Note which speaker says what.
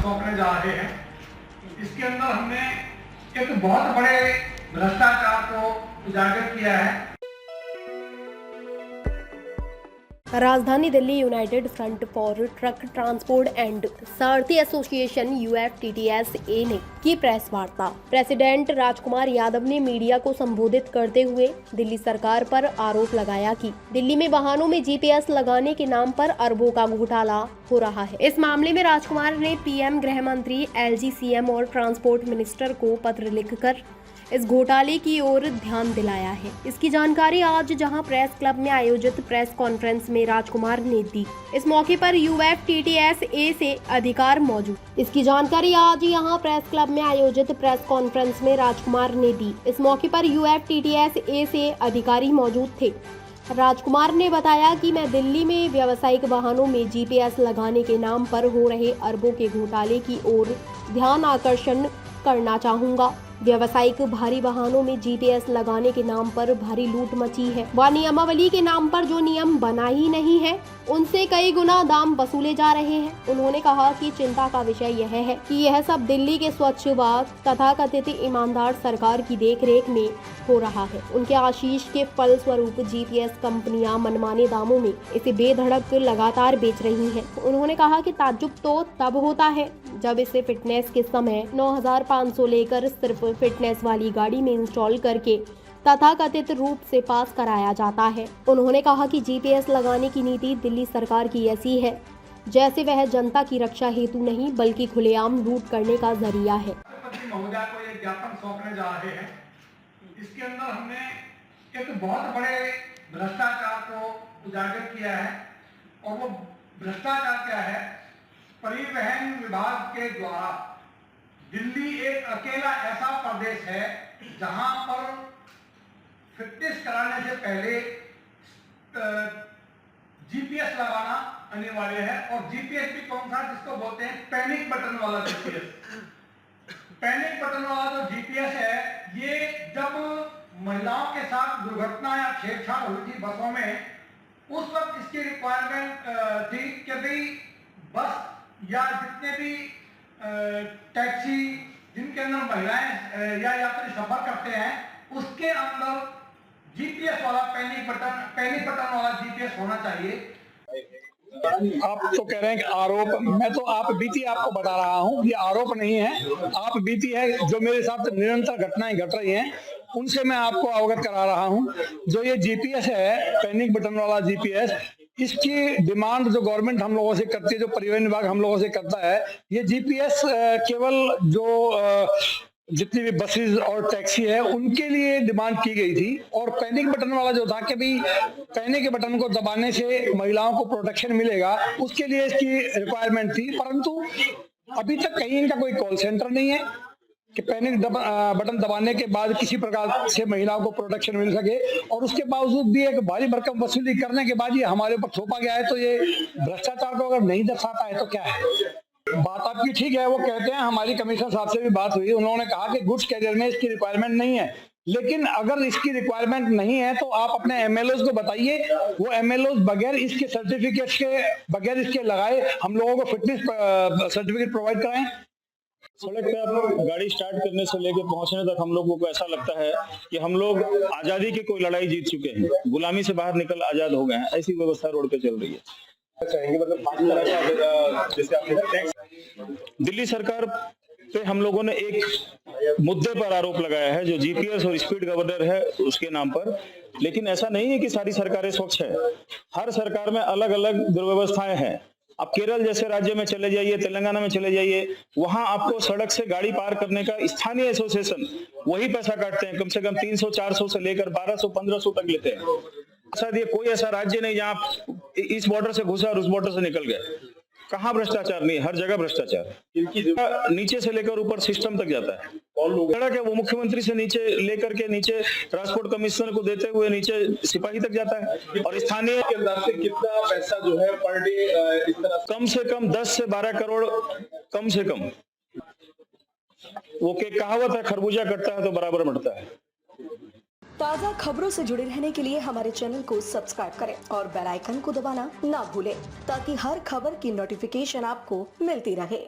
Speaker 1: सौंपने जा रहे हैं। इसके अंदर हमने एक बहुत बड़े भ्रष्टाचार को उजागर किया है।
Speaker 2: राजधानी Delhi United front for truck transport and Sarathi association UFTTSA ने की प्रेस वार्ता। प्रेसिडेंट राजकुमार यादव ने मीडिया को संबोधित करते हुए दिल्ली सरकार पर आरोप लगाया कि दिल्ली में वाहनों में GPS लगाने के नाम पर अरबों का घोटाला हो रहा है। इस मामले में राजकुमार ने PM, गृह मंत्री, LG, CM और ट्रांसपोर्ट मिनिस्टर को पत्र लिखकर इस घोटाले की ओर ध्यान दिलाया है। इसकी जानकारी आज जहां प्रेस क्लब में आयोजित प्रेस कॉन्फ्रेंस में राजकुमार ने दी। इस मौके पर UFTTSA से अधिकार मौजूद। इसकी जानकारी आज यहां प्रेस क्लब में आयोजित प्रेस कॉन्फ्रेंस में राजकुमार ने दी। इस मौके पर UFTTSA से अधिकारी मौजूद थे। राजकुमार ने बताया कि मैं दिल्ली में व्यावसायिक वाहनों में GPS लगाने के नाम पर हो रहे अरबों के घोटाले की ओर ध्यान आकर्षण करना चाहूँगा। व्यावसायिक भारी वाहनों में GPS लगाने के नाम पर भारी लूट मची है। वह नियमावली के नाम पर जो नियम बना ही नहीं है, उनसे कई गुना दाम वसूले जा रहे हैं। उन्होंने कहा कि चिंता का विषय यह है कि यह सब दिल्ली के स्वच्छ व तथाकथित ईमानदार सरकार की देखरेख में हो रहा है। उनके आशीष के फल स्वरूप GPS कंपनियां मनमाने दामों में इसे बेधड़क लगातार बेच रही हैं। उन्होंने कहा कि ताज्जुब तो तब होता है जब इसे फिटनेस के समय 9,500 लेकर सिर्फ फिटनेस वाली गाड़ी में इंस्टॉल करके तथाकथित रूप से पास कराया जाता है। उन्होंने कहा कि GPS लगाने की नीति दिल्ली सरकार की ऐसी है जैसे वह जनता की रक्षा हेतु नहीं बल्कि खुलेआम लूट करने का जरिया है।
Speaker 1: राष्ट्रपति महोदय को ये ज्ञापन सौंपने जा रहे हैं। इसके अंदर हमने एक बहुत बड़े भ्रष्टाचार को उजागर किया है और वो भ्रष्टाचार क्या है? परिवहन विभाग के द्वारा दिल्ली एक अकेला ऐसा प्रदेश है जहां पर फिटनेस कराने से पहले GPS लगाना अनिवार्य है। और GPS भी कौन सा, जिसको बोलते हैं पैनिक बटन वाला GPS। पैनिक बटन वाला जो GPS है, ये जब महिलाओं के साथ दुर्घटना या छेड़छाड़ हुई थी बसों में, उस वक्त इसकी रिक्वायरमेंट थी कि भाई बस या जितने भी टैक्सी जिनके अंदर महिलाएं या यात्री सफर करते हैं, उसके अंदर GPS वाला पैनिक बटन वाला GPS होना चाहिए।
Speaker 3: आप तो कह रहे हैं कि आरोप, मैं तो आप बीती आपको बता रहा हूं, ये आरोप नहीं है, आप बीती है जो मेरे साथ निरंतर घटनाएं घट रही हैं उनसे मैं आपको अवगत करा रहा हूं। जो ये GPS है, पैनिक बटन वाला GPS, इसकी डिमांड जो गवर्नमेंट हम लोगों से करती है, जो परिवहन विभाग हम लोगों से करता है, ये GPS केवल जो जितनी भी बसेस और टैक्सी है उनके लिए डिमांड की गई थी। और पैनिक बटन वाला जो था कि भाई पैनिक के बटन को दबाने से महिलाओं को प्रोटेक्शन मिलेगा, उसके लिए इसकी रिक्वायरमेंट थी। परंतु अभी तक कहीं इनका कोई कॉल सेंटर नहीं है कि पैनिक बटन दबाने के बाद किसी प्रकार से महिलाओं को प्रोटेक्शन मिल सके। और उसके बावजूद भी एक भारी भरकम वसूली करने के बाद ये हमारे ऊपर थोपा गया है। तो ये भ्रष्टाचार को अगर नहीं दर्शाता है तो क्या है? बात आपकी ठीक है, वो कहते हैं, हमारी कमिश्नर साहब से भी बात हुई, उन्होंने कहा कि गुड्स कैरियर में इसकी रिक्वायरमेंट नहीं है। लेकिन अगर इसकी रिक्वायरमेंट नहीं है तो आप अपने MLOs को बताइए, वो MLOs बगैर इसके सर्टिफिकेट के, बगैर इसके लगाए हम लोगों को फिटनेस सर्टिफिकेट प्रोवाइड कराएं।
Speaker 4: सड़क पे आप गाड़ी स्टार्ट करने से लेकर पहुंचने तक हम लोगों को ऐसा लगता है कि हम लोग आजादी की कोई लड़ाई जीत चुके हैं, गुलामी से बाहर निकल आजाद हो गए हैं। ऐसी व्यवस्था रोड पे चल रही है। दिल्ली सरकार पे हम लोगों ने एक मुद्दे पर आरोप लगाया है जो GPS और स्पीड गवर्नर है उसके नाम पर। लेकिन ऐसा नहीं है कि सारी सरकारें स्वच्छ है, हर सरकार में अलग अलग दुर्व्यवस्थाएं हैं। आप केरल जैसे राज्य में चले जाइए, तेलंगाना में चले जाइए, वहां आपको सड़क से गाड़ी पार करने का स्थानीय एसोसिएशन वही पैसा काटते हैं। कम से कम 300-400 से लेकर 1200-1500 तक लेते हैं। शायद ये कोई ऐसा राज्य नहीं जहां इस बॉर्डर से घुसा और उस बॉर्डर से निकल गए। कहाँ भ्रष्टाचार नहीं, हर जगह भ्रष्टाचार। नीचे से लेकर ऊपर सिस्टम तक जाता है। कौन लोग है वो मुख्यमंत्री से नीचे लेकर के नीचे ट्रांसपोर्ट कमिश्नर को देते हुए नीचे सिपाही तक जाता है। और स्थानीय
Speaker 5: के अंदर से कितना पैसा जो है पर डे इस तरह
Speaker 4: कम से कम 10 से 12 करोड़ कम से कम। वो के कहावत है, खरबूजा कटता है तो बराबर बढ़ता है।
Speaker 6: ताज़ा खबरों से जुड़े रहने के लिए हमारे चैनल को सब्सक्राइब करें और बेल आइकन को दबाना ना भूलें ताकि हर खबर की नोटिफिकेशन आपको मिलती रहे।